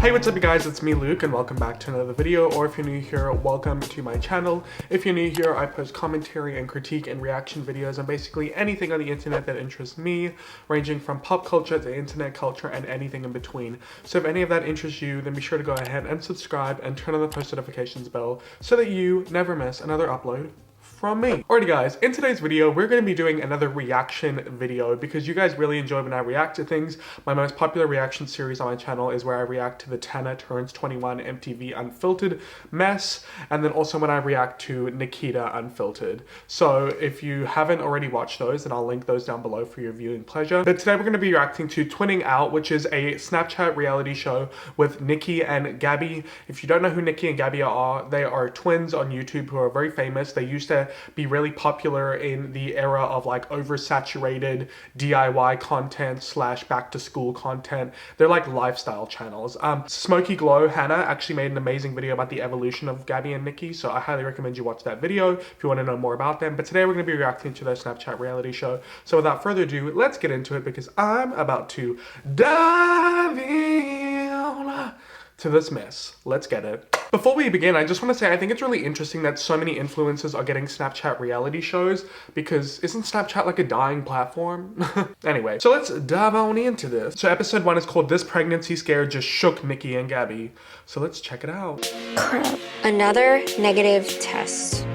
Hey, what's up you guys, it's me Luke and welcome back to another video, or if you're new here, welcome to my channel. If you're new here, I post commentary and critique and reaction videos on basically anything on the internet that interests me, ranging from pop culture to internet culture and anything in between. So if any of that interests you, then be sure to go ahead and subscribe and turn on the post notifications bell so that you never miss another upload from me. Alrighty guys, in today's video, we're going to be doing another reaction video because you guys really enjoy when I react to things. My most popular reaction series on my channel is where I react to the Tana Turns 21 MTV Unfiltered mess, and then also when I react to Nikita Unfiltered. So if you haven't already watched those, then I'll link those down below for your viewing pleasure. But today we're going to be reacting to Twinning Out, which is a Snapchat reality show with Niki and Gabi. If you don't know who Niki and Gabi are, they are twins on YouTube who are very famous. They used to be really popular in the era of like oversaturated DIY content slash back to school content. They're like lifestyle channels. Smoky Glow Hannah actually made an amazing video about the evolution of Gabi and Niki, so I highly recommend you watch that video if you want to know more about them. But today we're going to be reacting to their Snapchat reality show. So without further ado, let's get into it because I'm about to dive in to this mess. Let's get it. Before we begin, I just want to say I think it's really interesting that so many influencers are getting Snapchat reality shows because isn't Snapchat like a dying platform? Anyway, so let's dive on into this. So episode 1 is called This Pregnancy Scare Just Shook Niki and Gabi. So let's check it out. Crap. Another negative test.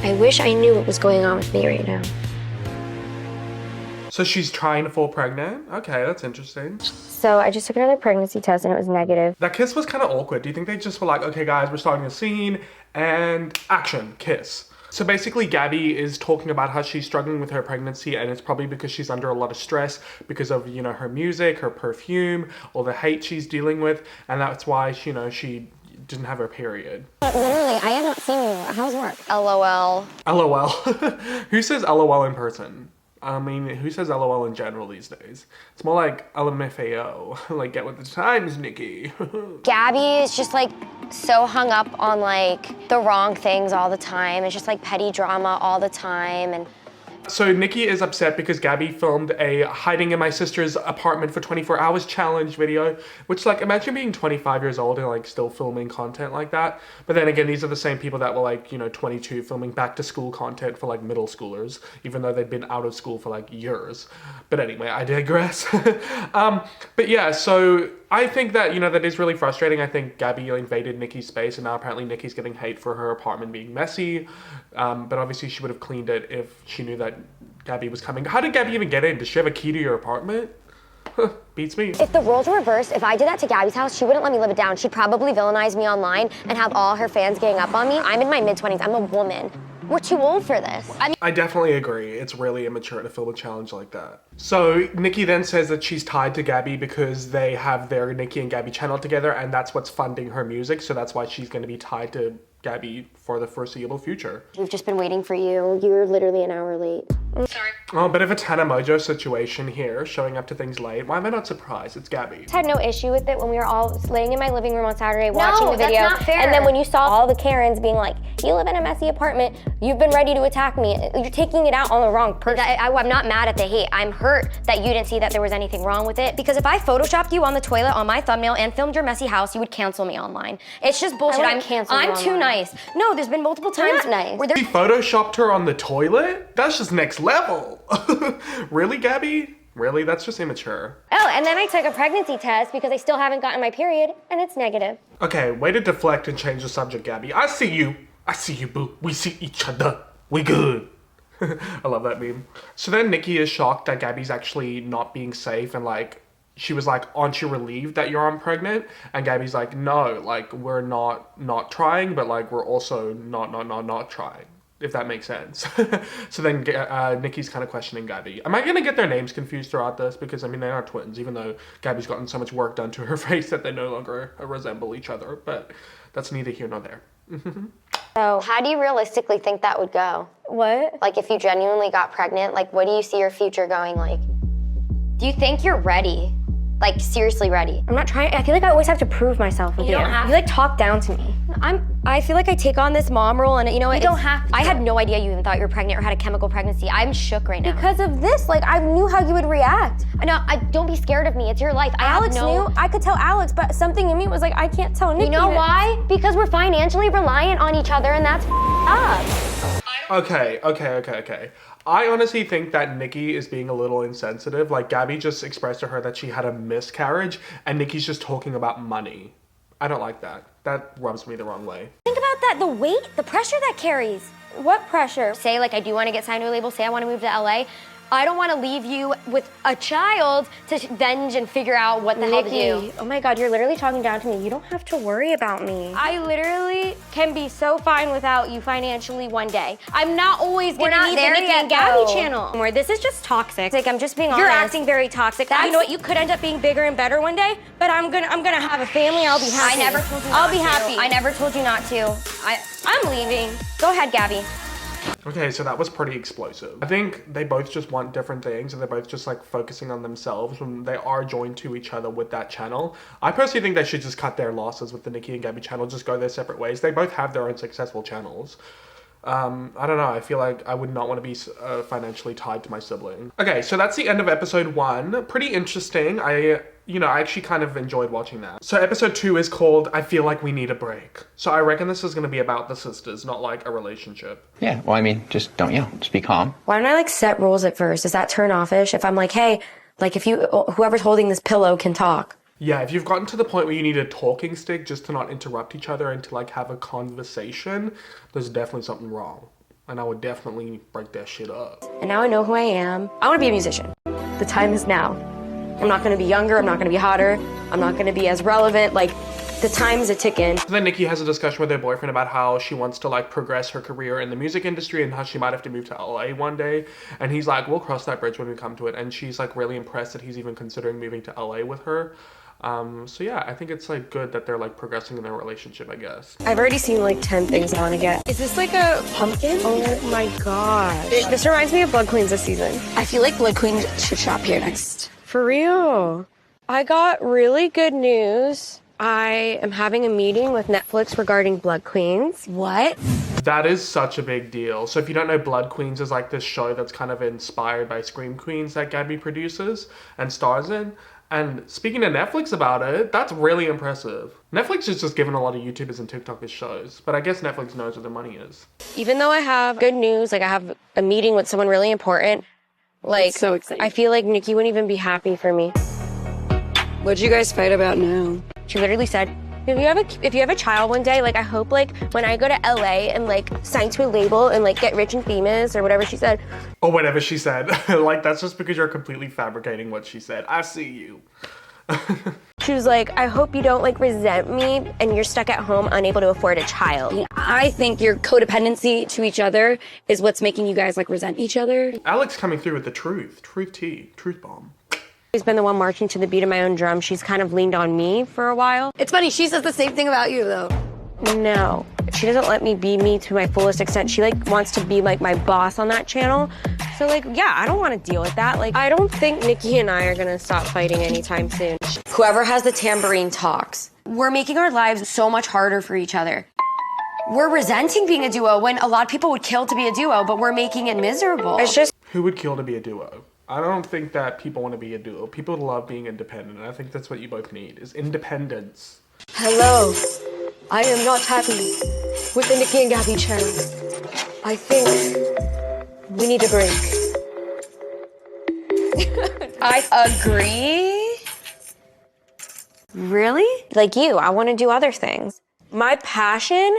I wish I knew what was going on with me right now. So she's trying to fall pregnant? Okay, that's interesting. So I just took another pregnancy test and it was negative. That kiss was kind of awkward. Do you think they just were like, okay guys, we're starting a scene and action, kiss. So basically Gabi is talking about how she's struggling with her pregnancy and it's probably because she's under a lot of stress because of, you know, her music, her perfume, all the hate she's dealing with, and that's why, you know, she didn't have her period. But literally, I have not seen you. How's work? LOL. LOL. Who says LOL in person? I mean, who says LOL in general these days? It's more like LMFAO, like get with the times, Niki. Gabi is just like so hung up on like the wrong things all the time. It's just like petty drama all the time. And so Niki is upset because Gabi filmed a hiding in my sister's apartment for 24 hours challenge video, which like, imagine being 25 years old and like still filming content like that. But then again, these are the same people that were like, you know, 22 filming back to school content for like middle schoolers, even though they'd been out of school for like years. But anyway, I digress. But yeah, so I think that, you know, that is really frustrating. I think Gabi invaded Niki's space and now apparently Niki's getting hate for her apartment being messy. But obviously she would have cleaned it if she knew that Gabi was coming. How did Gabi even get in? Does she have a key to your apartment? Beats me. if the roles were reversed, if I did that to Gabi's house, she wouldn't let me live it down. She'd probably villainize me online and have all her fans gang up on me. I'm in my mid-20s. I'm a woman. We're too old for this. I definitely agree. It's really immature to film a challenge like that. So Niki then says that she's tied to Gabi because they have their Niki and Gabi channel together and that's what's funding her music. So that's why she's going to be tied to Gabi for the foreseeable future. We've just been waiting for you. You're literally an hour late. Sorry. Oh, a bit of a Tana Mojo situation here, showing up to things late. Why am I not surprised? It's Gabi. I had no issue with it when we were all laying in my living room on Saturday watching the video. That's not fair. And then when you saw all the Karens being like, you live in a messy apartment, you've been ready to attack me. You're taking it out on the wrong person. I'm not mad at the hate. I'm hurt that you didn't see that there was anything wrong with it. Because if I photoshopped you on the toilet on my thumbnail and filmed your messy house, you would cancel me online. It's just bullshit. I'm too nice. No, there's been multiple times nice. where He photoshopped her on the toilet? That's just next level. Really, Gabi? Really? That's just immature. Oh, and then I took a pregnancy test because I still haven't gotten my period, and it's negative. Okay, way to deflect and change the subject, Gabi. I see you. I see you, boo. We see each other. We good. I love that meme. So then Niki is shocked that Gabi's actually not being safe and like, she was like, aren't you relieved that you're pregnant? And Gabi's like, no, like we're not trying, but like we're also not trying. If that makes sense. So then Niki's kind of questioning Gabi. Am I gonna get their names confused throughout this? Because I mean, they are twins, even though Gabi's gotten so much work done to her face that they no longer resemble each other. But that's neither here nor there. So how do you realistically think that would go? What? Like if you genuinely got pregnant, like what do you see your future going like? Do you think you're ready like seriously ready. I'm not trying. I feel like I always have to prove myself with you. You don't have You like talk down to me. I feel like I take on this mom role, and you know what? You don't have to. I had no idea you even thought you were pregnant or had a chemical pregnancy. I'm shook right now. Because of this, like I knew how you would react. Don't be scared of me. It's your life. Alex knew. I could tell Alex, but something in me was like, I can't tell Niki. You know why? Because we're financially reliant on each other, and that's up. Okay. I honestly think that Niki is being a little insensitive. Like, Gabi just expressed to her that she had a miscarriage, and Niki's just talking about money. I don't like that. That rubs me the wrong way. Think about that, the weight, the pressure that carries. What pressure? Say, like, I do want to get signed to a label. Say I want to move to LA. I don't want to leave you with a child to venge and figure out what the hell to do. Oh my God, you're literally talking down to me. You don't have to worry about me. I literally can be so fine without you financially one day. I'm not always We're gonna not need there the Niki yet, and Gabi though. channel. Where this is just toxic. Like, I'm just being honest. You're acting very toxic. That's- You know what? You could end up being bigger and better one day, but I'm gonna have a family. I'll be happy. I never told you I'll not be to. happy. I never told you not to. I'm leaving. Go ahead, Gabi. Okay, so that was pretty explosive. I think they both just want different things, and they're both just like focusing on themselves when they are joined to each other with that channel. I personally think they should just cut their losses with the Niki and Gabi channel, just go their separate ways. They both have their own successful channels. I don't know, I feel like I would not want to be financially tied to my sibling. Okay, so that's the end of episode 1. Pretty interesting. I actually kind of enjoyed watching that. So episode 2 is called I Feel Like We Need a Break. So I reckon this is going to be about the sisters, not like a relationship. Yeah, well, I mean, just don't yell. Just be calm. Why don't I like set rules at first? Is that turn offish? If I'm like, hey, like if whoever's holding this pillow can talk. Yeah, if you've gotten to the point where you need a talking stick just to not interrupt each other and to like have a conversation, there's definitely something wrong. And I would definitely break that shit up. And now I know who I am. I want to be a musician. The time is now. I'm not going to be younger. I'm not going to be hotter. I'm not going to be as relevant. Like, the time's a ticking. So then Niki has a discussion with her boyfriend about how she wants to like progress her career in the music industry and how she might have to move to LA one day. And he's like, we'll cross that bridge when we come to it. And she's like really impressed that he's even considering moving to LA with her. So yeah, I think it's like good that they're like progressing in their relationship, I guess. I've already seen like 10 things I want to get. Is this like a pumpkin? Oh my god. This reminds me of Blood Queens this season. I feel like Blood Queen should shop here next. For real. I got really good news. I am having a meeting with Netflix regarding Blood Queens. What? That is such a big deal. So if you don't know, Blood Queens is like this show that's kind of inspired by Scream Queens that Gabi produces and stars in. And speaking to Netflix about it, that's really impressive. Netflix is just giving a lot of YouTubers and TikTokers shows, but I guess Netflix knows where their money is. Even though I have good news, like I have a meeting with someone really important, like That's so exciting. I feel like Niki wouldn't even be happy for me. What'd you guys fight about now? She literally said, if you have a child one day, like I hope like when I go to LA and like sign to a label and like get rich and famous or whatever she said. Or whatever she said. Like, that's just because you're completely fabricating what she said. I see you. She was like, I hope you don't like resent me and you're stuck at home unable to afford a child. I think your codependency to each other is what's making you guys like resent each other. Alex coming through with the truth. Truth tea. Truth bomb. She's been the one marching to the beat of my own drum. She's kind of leaned on me for a while. It's funny, she says the same thing about you though. No, she doesn't let me be me to my fullest extent. She like wants to be like my boss on that channel. So like, yeah, I don't want to deal with that. Like, I don't think Niki and I are gonna stop fighting anytime soon. Whoever has the tambourine talks. We're making our lives so much harder for each other. We're resenting being a duo when a lot of people would kill to be a duo, but we're making it miserable. It's just, Who would kill to be a duo? I don't think that people want to be a duo. People love being independent, and I think that's what you both need, is independence. hello. I am not happy with the Niki and Gabi channel. I think we need a break. I agree. Really? Like you, I want to do other things. My passion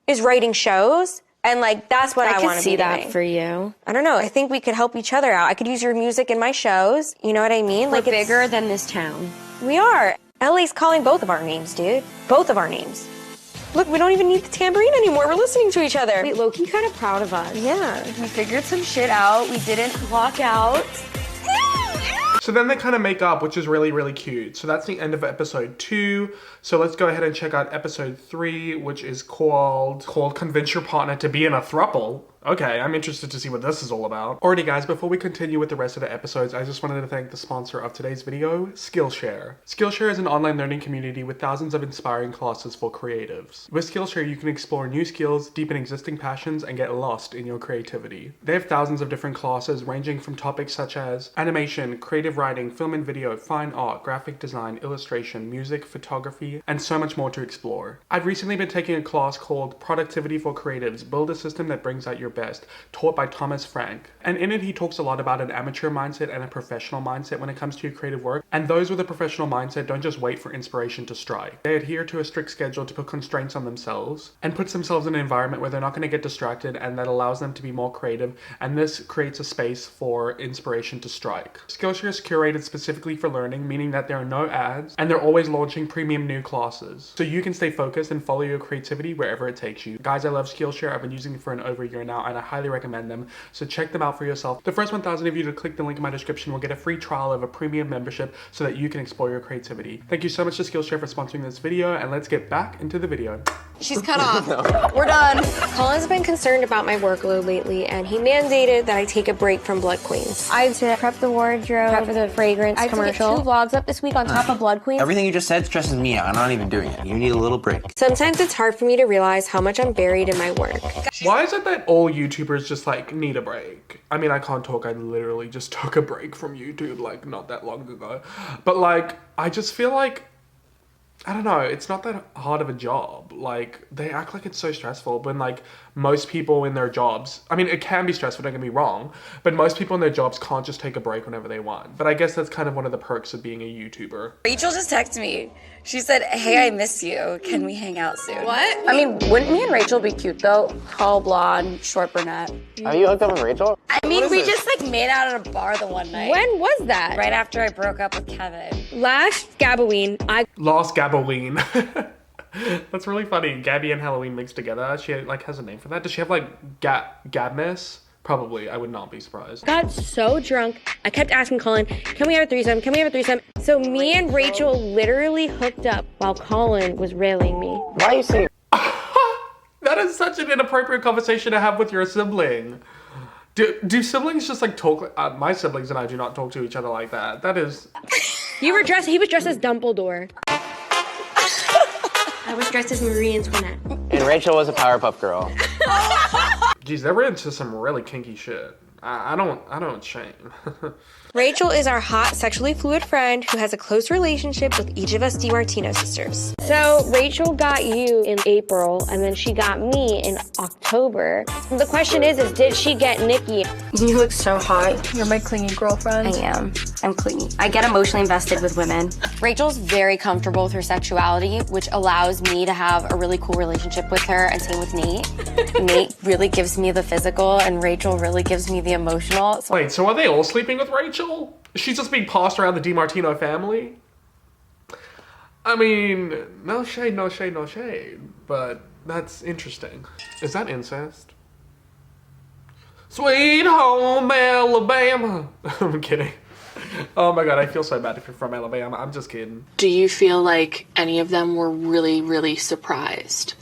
is writing shows, and like that's what I want to see be that doing. for you. I don't know. I think we could help each other out. I could use your music in my shows. You know what I mean? We're Like it's bigger than this town. We are. LA's calling both of our names, dude. Both of our names. Look, we don't even need the tambourine anymore. We're listening to each other. Wait, low-key kind of proud of us. Yeah. We figured some shit out. We didn't walk out. So then they kind of make up, which is really, really cute. So that's the end of episode 2. So let's go ahead and check out episode 3, which is called Convince Your Partner to Be in a Throuple. Okay, I'm interested to see what this is all about. Alrighty guys, before we continue with the rest of the episodes, I just wanted to thank the sponsor of today's video, Skillshare. Skillshare is an online learning community with thousands of inspiring classes for creatives. With Skillshare, you can explore new skills, deepen existing passions, and get lost in your creativity. They have thousands of different classes ranging from topics such as animation, creative writing, film and video, fine art, graphic design, illustration, music, photography, and so much more to explore. I've recently been taking a class called Productivity for Creatives, Build a System that Brings Out Your Best, taught by Thomas Frank. And in it, he talks a lot about an amateur mindset and a professional mindset when it comes to your creative work. And those with a professional mindset don't just wait for inspiration to strike. They adhere to a strict schedule to put constraints on themselves and puts themselves in an environment where they're not going to get distracted, and that allows them to be more creative. And this creates a space for inspiration to strike. Skillshare is curated specifically for learning, meaning that there are no ads and they're always launching premium new classes. So you can stay focused and follow your creativity wherever it takes you. Guys, I love Skillshare. I've been using it for over a year now, and I highly recommend them. So check them out for yourself. The first 1,000 of you to click the link in my description will get a free trial of a premium membership so that you can explore your creativity. Thank you so much to Skillshare for sponsoring this video, and let's get back into the video. She's cut off. We're done. Colin's been concerned about my workload lately, and he mandated that I take a break from Blood Queens. I have to prep the wardrobe, prep for the fragrance commercial. I have to get 2 vlogs up this week on top of Blood Queens. Everything you just said stresses me out. I'm not even doing it. You need a little break. Sometimes it's hard for me to realize how much I'm buried in my work. Why is it that all YouTubers just like need a break? I mean, I can't talk. I literally just took a break from YouTube like not that long ago. But like, I just feel like, I don't know, it's not that hard of a job. Like, they act like it's so stressful when like most people in their jobs, I mean, it can be stressful, don't get me wrong, but most people in their jobs can't just take a break whenever they want. But I guess that's kind of one of the perks of being a YouTuber. Rachel just texted me. She said, hey, I miss you. Can we hang out soon? What? I mean, wouldn't me and Rachel be cute though? Tall, blonde, short brunette. Are you hooked up with Rachel? I mean, we just like made out at a bar the one night. When was that? Right after I broke up with Kevin. Last Gabaween, Lost Gabaween. That's really funny. Gabby and Halloween mixed together. She like has a name for that. Does she have like Gabness? Probably. I would not be surprised. got so drunk. I kept asking Colin, can we have a threesome? Can we have a threesome? So me and Rachel literally hooked up while Colin was railing me. Why are you saying? That is such an inappropriate conversation to have with your sibling. Do siblings just like talk? My siblings and I do not talk to each other like that. That is... He was dressed as Dumbledore. I was dressed as Marie Antoinette. And Rachel was a Powerpuff Girl. Geez, they were into some really kinky shit. I don't shame. Rachel is our hot, sexually fluid friend who has a close relationship with each of us DiMartino sisters. So Rachel got you in April, and then she got me in October. The question is did she get Niki? You look so hot. You're my clingy girlfriend. I am. I'm clingy. I get emotionally invested with women. Rachel's very comfortable with her sexuality, which allows me to have a really cool relationship with her, and same with Nate. Nate really gives me the physical, and Rachel really gives me the emotional. So Wait, so are they all sleeping with Rachel? She's just being passed around the DiMartino family? I mean, no shade, but that's interesting. Is that incest? Sweet home Alabama. I'm kidding. Oh my god, I feel so bad if you're from Alabama. I'm just kidding. Do you feel like any of them were really, really surprised?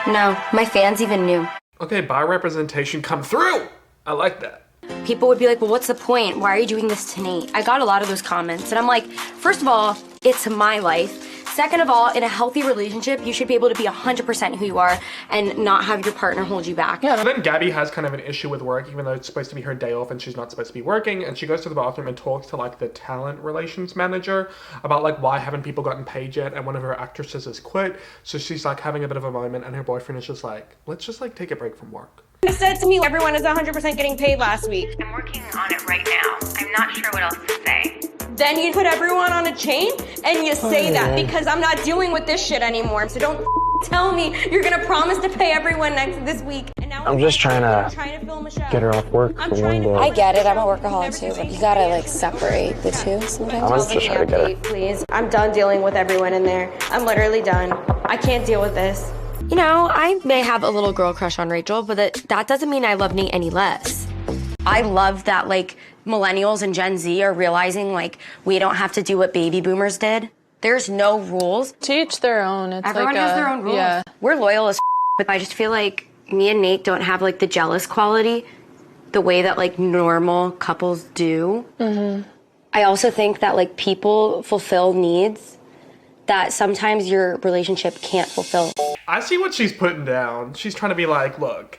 no, my fans even knew. Okay, bi representation come through. I like that. People would be like, well, what's the point? Why are you doing this to Nate? I got a lot of those comments, and I'm like, first of all, it's my life. Second of all, in a healthy relationship, you should be able to be 100% who you are and not have your partner hold you back. Yeah. So then Gabby has kind of an issue with work, even though it's supposed to be her day off and she's not supposed to be working. And she goes to the bathroom and talks to like the talent relations manager about like why haven't people gotten paid yet, and one of her actresses has quit. So she's like having a bit of a moment, and her boyfriend is just like, let's just like take a break from work. He said to me, everyone is 100% getting paid last week. I'm working on it right now. I'm not sure what else to say. Then you put everyone on a chain and you say that because I'm not dealing with this shit anymore. So don't tell me you're gonna promise to pay everyone this week. And now I'm just trying to film a show. get her off work for one day. I get it, I'm a workaholic too, but you gotta like separate the two sometimes. I'm just trying to get it. Please, I'm done dealing with everyone in there. I'm literally done. I can't deal with this. You know, I may have a little girl crush on Rachel, but that doesn't mean I love Nate any less. I love that like millennials and Gen Z are realizing like we don't have to do what baby boomers did. There's no rules. To each their own. It's Everyone like has their own rules. Yeah. We're loyal as But I just feel like me and Nate don't have like the jealous quality the way that like normal couples do. I also think that like people fulfill needs that sometimes your relationship can't fulfill. I see what she's putting down. She's trying to be like, look,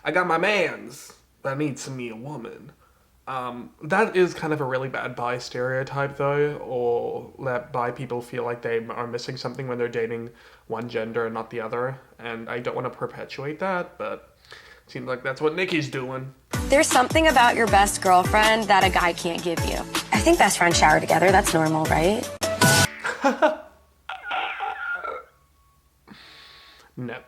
I got my mans, but I need some me a woman. That is kind of a really bad bi stereotype though, or that bi people feel like they are missing something when they're dating one gender and not the other. And I don't want to perpetuate that, but it seems like that's what Niki's doing. There's something about your best girlfriend that a guy can't give you. I think best friends shower together. That's normal, right? No.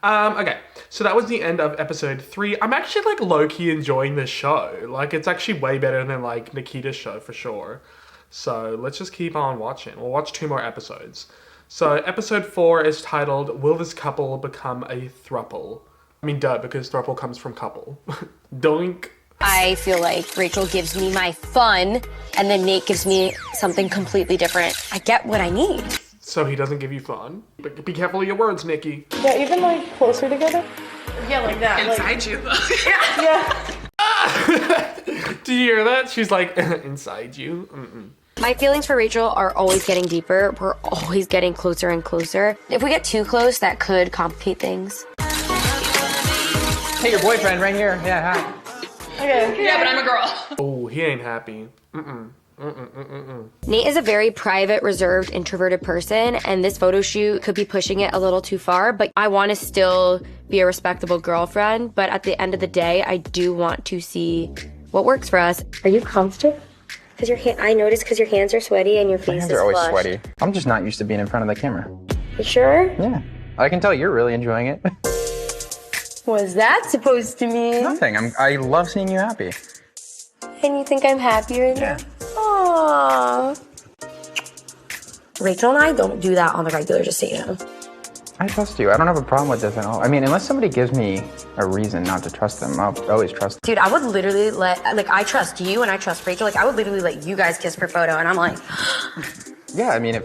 Okay, so that was the end of episode 3. I'm actually like low-key enjoying this show. Like, it's actually way better than like Nikita's show for sure. So let's just keep on watching. We'll watch 2 more episodes. So episode 4 is titled, Will This Couple Become a Thruple? I mean, duh, because thruple comes from couple. Doink. I feel like Rachel gives me my fun, and then Nate gives me something completely different. I get what I need. So he doesn't give you fun? But be careful of your words, Nikki. Yeah, even like closer together. Yeah, like that. Inside you. Yeah. Did you hear that? She's like, inside you. My feelings for Rachel are always getting deeper. We're always getting closer and closer. If we get too close, that could complicate things. Hey, your boyfriend right here. Yeah, hi. Okay. Yeah, but I'm a girl. Oh, he ain't happy. Nate is a very private, reserved, introverted person, and this photo shoot could be pushing it a little too far, but I want to still be a respectable girlfriend, but at the end of the day, I do want to see what works for us. Are you comfortable? Because I noticed because your hands are sweaty and your face My hands is are always flushed. sweaty. I'm just not used to being in front of the camera. You sure? Yeah. I can tell you're really enjoying it. What's that supposed to mean? Nothing. I love seeing you happy. And you think I'm happy right now? Aww. Rachel and I don't do that on the regular, just so you know. I trust you. I don't have a problem with this at all. I mean, unless somebody gives me a reason not to trust them, I'll always trust them. Dude, I would literally I trust you and I trust Rachel. Like, I would literally let you guys kiss for photo, and I'm like... Yeah, I mean, if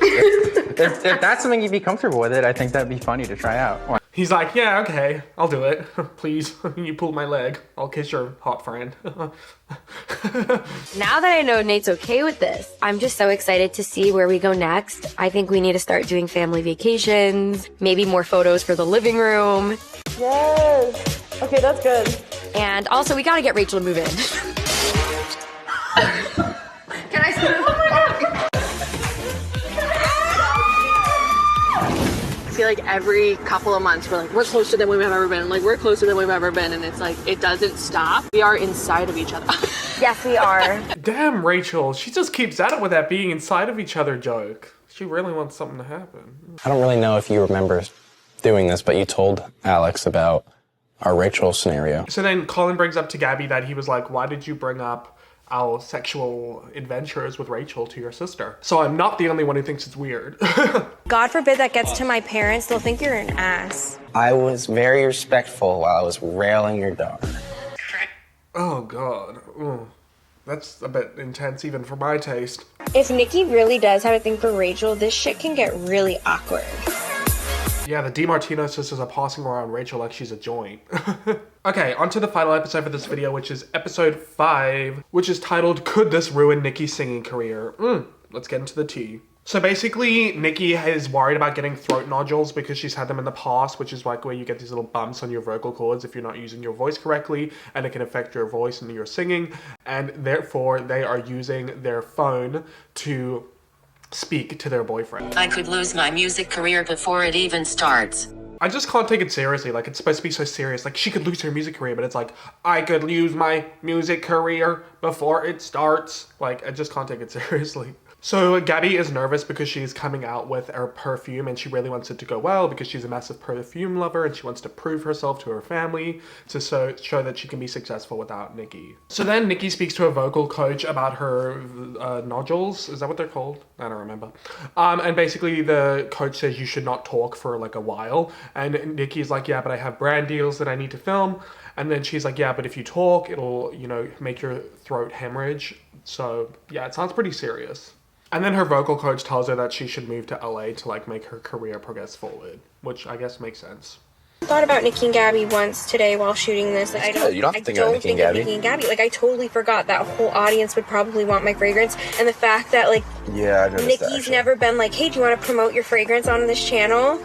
that's something you'd be comfortable with it, I think that'd be funny to try out. He's like, yeah, okay, I'll do it. Please, you pull my leg. I'll kiss your hot friend. Now that I know Nate's okay with this, I'm just so excited to see where we go next. I think we need to start doing family vacations, maybe more photos for the living room. Yes. Okay, that's good. And also, we gotta get Rachel to move in. Can I say, oh my God. I feel like every couple of months we're like, we're closer than we've ever been. Like, we're closer than we've ever been. And it's like, it doesn't stop. We are inside of each other. Yes, we are. Damn, Rachel, she just keeps at it with that being inside of each other joke. She really wants something to happen. I don't really know if you remember doing this, but you told Alex about our Rachel scenario. So then Colin brings up to Gabby that he was like, why did you bring up our sexual adventures with Rachel to your sister? So I'm not the only one who thinks it's weird. God forbid that gets to my parents. They'll think you're an ass. I was very respectful while I was railing your daughter. Oh, God. Ooh. That's a bit intense even for my taste. If Nikki really does have a thing for Rachel, this shit can get really awkward. Yeah, the DiMartino sisters are passing around Rachel like she's a joint. Okay, on to the final episode for this video, which is episode 5, which is titled, Could This Ruin Nikki's Singing Career? Let's get into the tea. So basically, Nikki is worried about getting throat nodules because she's had them in the past, which is like where you get these little bumps on your vocal cords if you're not using your voice correctly, and it can affect your voice and your singing, and therefore they are using their phone to speak to their boyfriend. I could lose my music career before it even starts. I just can't take it seriously. Like, it's supposed to be so serious. Like, she could lose her music career, but it's like, I could lose my music career before it starts. Like, I just can't take it seriously. So Gabby is nervous because she's coming out with her perfume and she really wants it to go well because she's a massive perfume lover and she wants to prove herself to her family to show that she can be successful without Nikki. So then Nikki speaks to a vocal coach about her nodules. Is that what they're called? I don't remember. And basically the coach says you should not talk for like a while. And Nikki's like, yeah, but I have brand deals that I need to film. And then she's like, yeah, but if you talk, it'll, you know, make your throat hemorrhage. So yeah, it sounds pretty serious. And then her vocal coach tells her that she should move to LA to like make her career progress forward, which I guess makes sense. Thought about Niki and Gabi once today while shooting this. Like, You don't have to think about Niki and Gabi. Niki and Gabi. Like, I totally forgot that whole audience would probably want my fragrance, and the fact that like Yeah, I noticed that, Niki's actually. never been like, hey, do you want to promote your fragrance on this channel?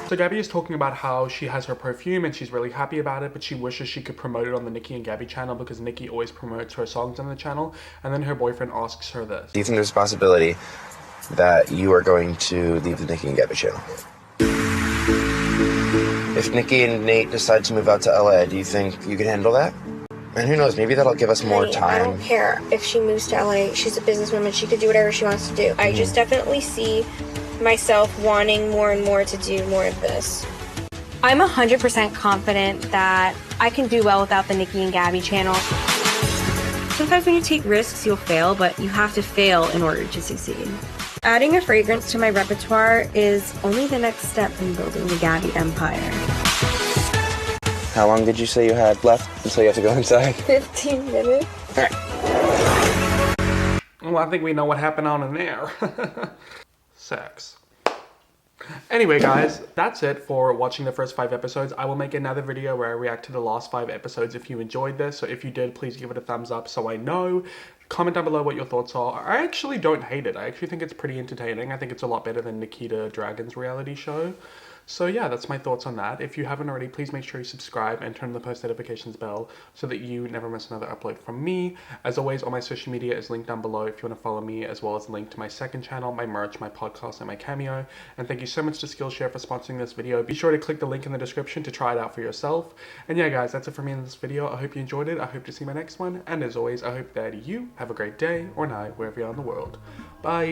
So Gabi is talking about how she has her perfume and she's really happy about it, but she wishes she could promote it on the Niki and Gabi channel because Niki always promotes her songs on the channel. And then her boyfriend asks her this. Do you think there's a possibility that you are going to leave the Niki and Gabi channel? If Niki and Nate decide to move out to LA, do you think you can handle that? And who knows, maybe that'll give us more Honey, time. I don't care if she moves to LA. She's a businesswoman. She could do whatever she wants to do. I just definitely see myself wanting more and more to do more of this. I'm 100% confident that I can do well without the Niki and Gabi channel. Sometimes when you take risks, you'll fail, but you have to fail in order to succeed. Adding a fragrance to my repertoire is only the next step in building the Gabi empire. How long did you say you had left until you have to go inside? 15 minutes. All right. Well, I think we know what happened on in there. Sex. Anyway, guys, that's it for watching the first 5 episodes. I will make another video where I react to the last 5 episodes if you enjoyed this. So if you did, please give it a thumbs up so I know. Comment down below what your thoughts are. I actually don't hate it. I actually think it's pretty entertaining. I think it's a lot better than Nikita Dragon's reality show. So yeah, that's my thoughts on that. If you haven't already, please make sure you subscribe and turn on the post notifications bell so that you never miss another upload from me. As always, all my social media is linked down below if you want to follow me, as well as a link to my second channel, my merch, my podcast, and my Cameo. And thank you so much to Skillshare for sponsoring this video. Be sure to click the link in the description to try it out for yourself. And yeah, guys, that's it for me in this video. I hope you enjoyed it. I hope to see my next one. And as always, I hope that you have a great day or night wherever you are in the world. Bye!